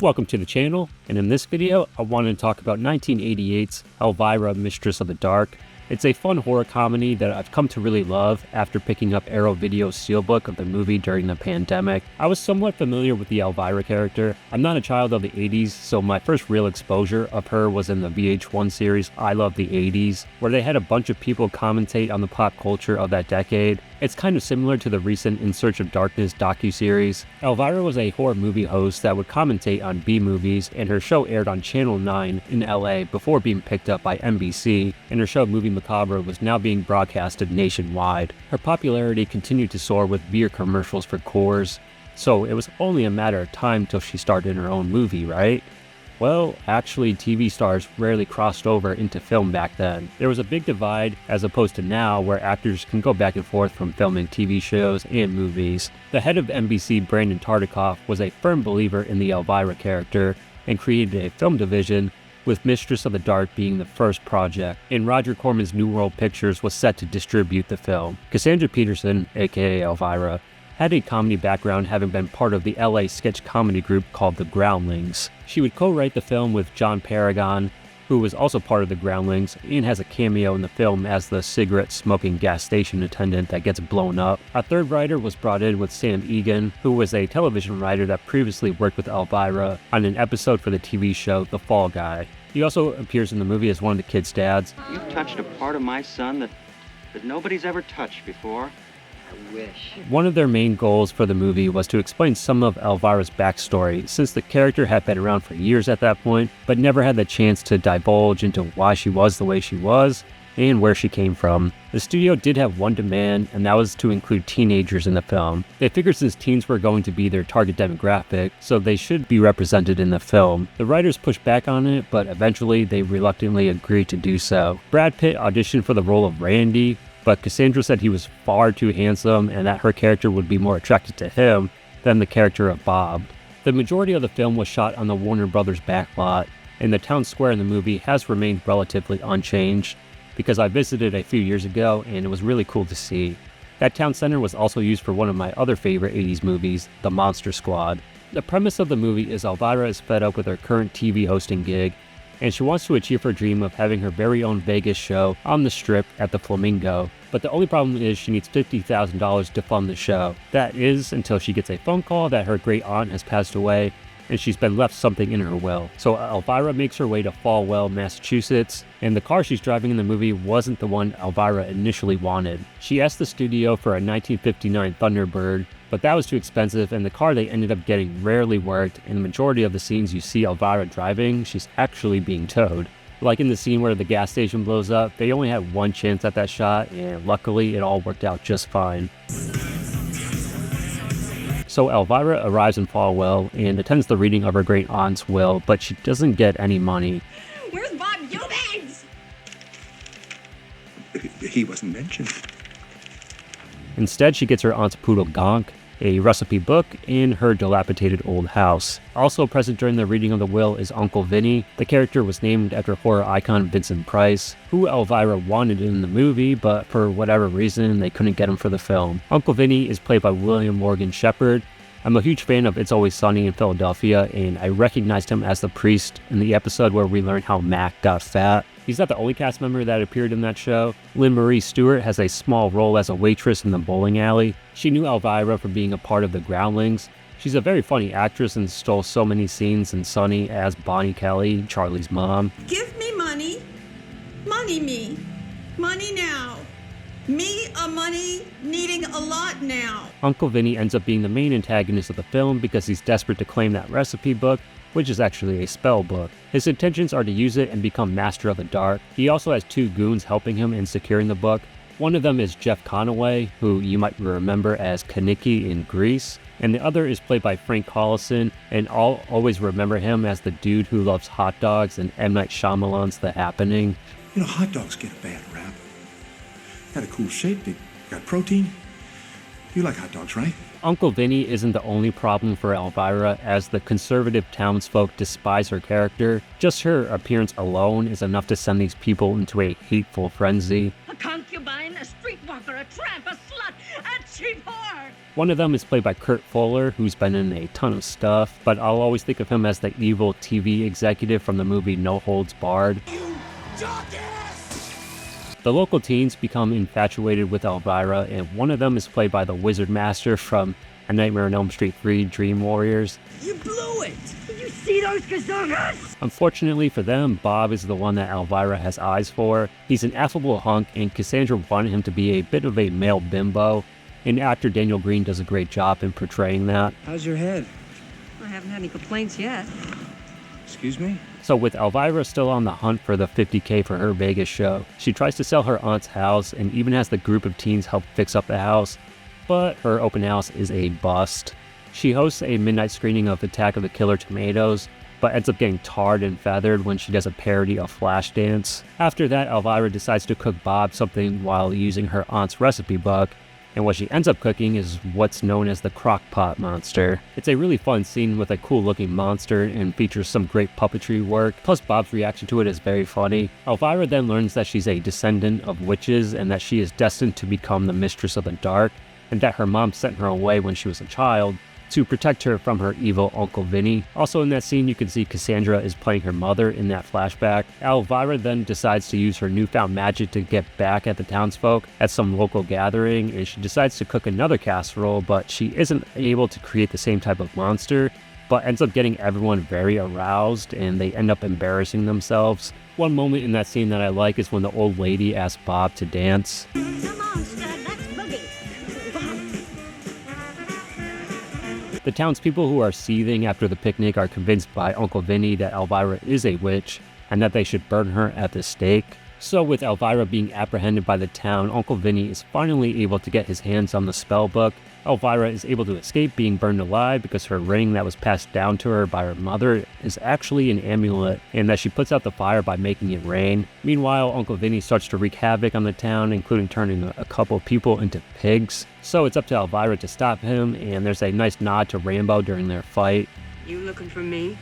Welcome to the channel, and in this video, I wanted to talk about 1988's Elvira Mistress of the Dark. It's a fun horror comedy that I've come to really love after picking up Arrow Video's steelbook of the movie during the pandemic. I was somewhat familiar with the Elvira character. I'm not a child of the 80s, so my first real exposure of her was in the VH1 series I Love the 80s, where they had a bunch of people commentate on the pop culture of that decade. It's kind of similar to the recent In Search of Darkness docuseries. Elvira was a horror movie host that would commentate on B-movies, and her show aired on Channel 9 in LA before being picked up by NBC, and her show Movie Macabre was now being broadcasted nationwide. Her popularity continued to soar with beer commercials for Coors, so it was only a matter of time till she starred in her own movie, right? Well, actually, TV stars rarely crossed over into film back then. There was a big divide as opposed to now, where actors can go back and forth from filming TV shows and movies. The head of NBC, Brandon Tartikoff, was a firm believer in the Elvira character and created a film division, with Mistress of the Dark being the first project, and Roger Corman's New World Pictures was set to distribute the film. Cassandra Peterson, aka Elvira, had a comedy background, having been part of the LA sketch comedy group called the Groundlings. She would co-write the film with John Paragon, who was also part of the Groundlings, and has a cameo in the film as the cigarette-smoking gas station attendant that gets blown up. A third writer was brought in with Sam Egan, who was a television writer that previously worked with Elvira on an episode for the TV show The Fall Guy. He also appears in the movie as one of the kids' dads. You've touched a part of my son that nobody's ever touched before. I wish. One of their main goals for the movie was to explain some of Elvira's backstory, since the character had been around for years at that point, but never had the chance to divulge into why she was the way she was, and where she came from. The studio did have one demand, and that was to include teenagers in the film. They figured since teens were going to be their target demographic, so they should be represented in the film. The writers pushed back on it, but eventually they reluctantly agreed to do so. Brad Pitt auditioned for the role of Randy, but Cassandra said he was far too handsome and that her character would be more attracted to him than the character of Bob. The majority of the film was shot on the Warner Brothers backlot, and the town square in the movie has remained relatively unchanged, because I visited a few years ago and it was really cool to see. That town center was also used for one of my other favorite 80s movies, The Monster Squad. The premise of the movie is Elvira is fed up with her current TV hosting gig, and she wants to achieve her dream of having her very own Vegas show on the Strip at the Flamingo. But the only problem is she needs $50,000 to fund the show. That is until she gets a phone call that her great aunt has passed away and she's been left something in her will. So Elvira makes her way to Falwell, Massachusetts, and the car she's driving in the movie wasn't the one Elvira initially wanted. She asked the studio for a 1959 Thunderbird, but that was too expensive, and the car they ended up getting rarely worked. In the majority of the scenes you see Elvira driving, she's actually being towed. Like in the scene where the gas station blows up, they only had one chance at that shot, and luckily it all worked out just fine. So Elvira arrives in Falwell and attends the reading of her great aunt's will, but she doesn't get any money. Where's Bob Eubanks? He wasn't mentioned. Instead, she gets her aunt's poodle Gonk, a recipe book, and her dilapidated old house. Also present during the reading of the will is Uncle Vinny. The character was named after horror icon Vincent Price, who Elvira wanted in the movie, but for whatever reason, they couldn't get him for the film. Uncle Vinny is played by William Morgan Shepherd. I'm a huge fan of It's Always Sunny in Philadelphia, and I recognized him as the priest in the episode where we learned how Mac got fat. He's not the only cast member that appeared in that show. Lynn Marie Stewart has a small role as a waitress in the bowling alley. She knew Elvira from being a part of the Groundlings. She's a very funny actress and stole so many scenes in Sunny as Bonnie Kelly, Charlie's mom. Give me money. Money me. Money now. Me a money needing a lot now. Uncle Vinny ends up being the main antagonist of the film because he's desperate to claim that recipe book, which is actually a spell book. His intentions are to use it and become Master of the Dark. He also has two goons helping him in securing the book. One of them is Jeff Conaway, who you might remember as Kaniki in Grease, and the other is played by Frank Collison, and I'll always remember him as the dude who loves hot dogs in M. Night Shyamalan's The Happening. You know, hot dogs get a bad rap. Got a cool shape, they got protein. You like hot dogs, right? Uncle Vinny isn't the only problem for Elvira, as the conservative townsfolk despise her character. Just her appearance alone is enough to send these people into a hateful frenzy. A concubine, a street swashbuckler, a tramp, a slut, a cheap whore! One of them is played by Kurt Fuller, who's been in a ton of stuff, but I'll always think of him as the evil TV executive from the movie No Holds Barred. The local teens become infatuated with Elvira, and one of them is played by the Wizard Master from A Nightmare on Elm Street 3 Dream Warriors. You blew it! Did you see those gazookas? Unfortunately for them, Bob is the one that Elvira has eyes for. He's an affable hunk, and Cassandra wanted him to be a bit of a male bimbo, and actor Daniel Green does a great job in portraying that. How's your head? I haven't had any complaints yet. Excuse me? So with Elvira still on the hunt for the $50K for her Vegas show, she tries to sell her aunt's house and even has the group of teens help fix up the house, but her open house is a bust. She hosts a midnight screening of Attack of the Killer Tomatoes, but ends up getting tarred and feathered when she does a parody of Flashdance. After that, Elvira decides to cook Bob something while using her aunt's recipe book, and what she ends up cooking is what's known as the crock-pot monster. It's a really fun scene with a cool looking monster and features some great puppetry work, plus Bob's reaction to it is very funny. Elvira then learns that she's a descendant of witches and that she is destined to become the Mistress of the Dark, and that her mom sent her away when she was a child to protect her from her evil Uncle Vinny. Also in that scene, you can see Cassandra is playing her mother in that flashback. Elvira then decides to use her newfound magic to get back at the townsfolk at some local gathering, and she decides to cook another casserole, but she isn't able to create the same type of monster, but ends up getting everyone very aroused, and they end up embarrassing themselves. One moment in that scene that I like is when the old lady asks Bob to dance. Come on, stud, let's boogie. The townspeople who are seething after the picnic are convinced by Uncle Vinny that Elvira is a witch and that they should burn her at the stake. So with Elvira being apprehended by the town, Uncle Vinny is finally able to get his hands on the spell book. Elvira is able to escape being burned alive because her ring that was passed down to her by her mother is actually an amulet, and that she puts out the fire by making it rain. Meanwhile, Uncle Vinny starts to wreak havoc on the town, including turning a couple of people into pigs. So it's up to Elvira to stop him, and there's a nice nod to Rambo during their fight. You looking for me?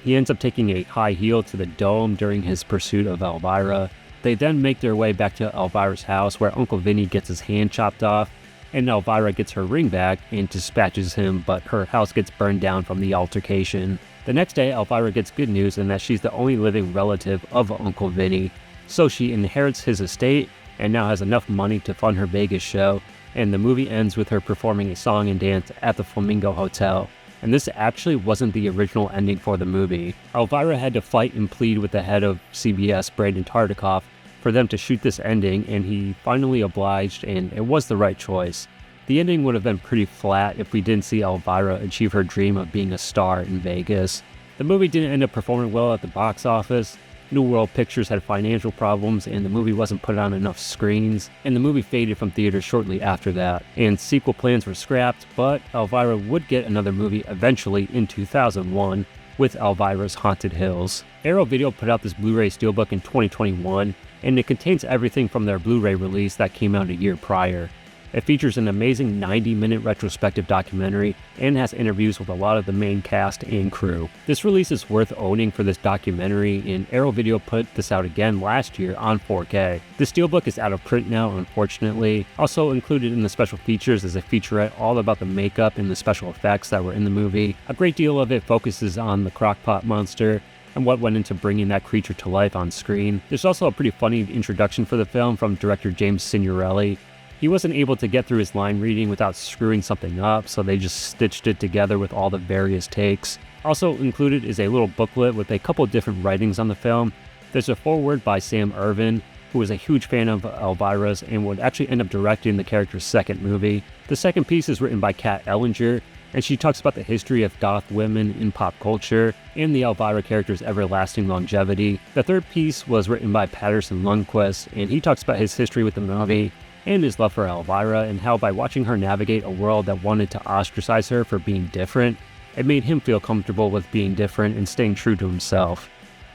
He ends up taking a high heel to the dome during his pursuit of Elvira. They then make their way back to Elvira's house, where Uncle Vinny gets his hand chopped off, and Elvira gets her ring back and dispatches him, but her house gets burned down from the altercation. The next day, Elvira gets good news in that she's the only living relative of Uncle Vinny, so she inherits his estate and now has enough money to fund her Vegas show, and the movie ends with her performing a song and dance at the Flamingo Hotel. And this actually wasn't the original ending for the movie. Elvira had to fight and plead with the head of CBS, Brandon Tartikoff, for them to shoot this ending, and he finally obliged, and it was the right choice. The ending would have been pretty flat if we didn't see Elvira achieve her dream of being a star in Vegas. The movie didn't end up performing well at the box office. New World Pictures had financial problems, and the movie wasn't put on enough screens, and the movie faded from theaters shortly after that, and sequel plans were scrapped, but Elvira would get another movie eventually in 2001 with Elvira's Haunted Hills. Arrow Video put out this Blu-ray Steelbook in 2021, and it contains everything from their Blu-ray release that came out a year prior. It features an amazing 90-minute retrospective documentary and has interviews with a lot of the main cast and crew. This release is worth owning for this documentary, and Arrow Video put this out again last year on 4K. The Steelbook is out of print now, unfortunately. Also included in the special features is a featurette all about the makeup and the special effects that were in the movie. A great deal of it focuses on the crockpot monster and what went into bringing that creature to life on screen. There's also a pretty funny introduction for the film from director James Signorelli. He wasn't able to get through his line reading without screwing something up, so they just stitched it together with all the various takes. Also included is a little booklet with a couple different writings on the film. There's a foreword by Sam Irvin, who was a huge fan of Elvira's and would actually end up directing the character's second movie. The second piece is written by Kat Ellinger, and she talks about the history of goth women in pop culture and the Elvira character's everlasting longevity. The third piece was written by Patterson Lundquist, and he talks about his history with the movie and his love for Elvira, and how by watching her navigate a world that wanted to ostracize her for being different, it made him feel comfortable with being different and staying true to himself.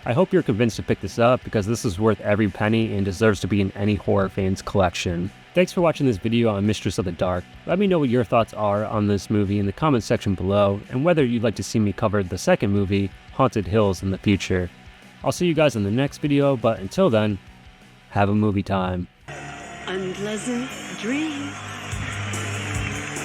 I hope you're convinced to pick this up, because this is worth every penny and deserves to be in any horror fan's collection. Thanks for watching this video on Mistress of the Dark. Let me know what your thoughts are on this movie in the comment section below, and whether you'd like to see me cover the second movie, Haunted Hills, in the future. I'll see you guys in the next video, but until then, Have a movie time. Unpleasant dreams.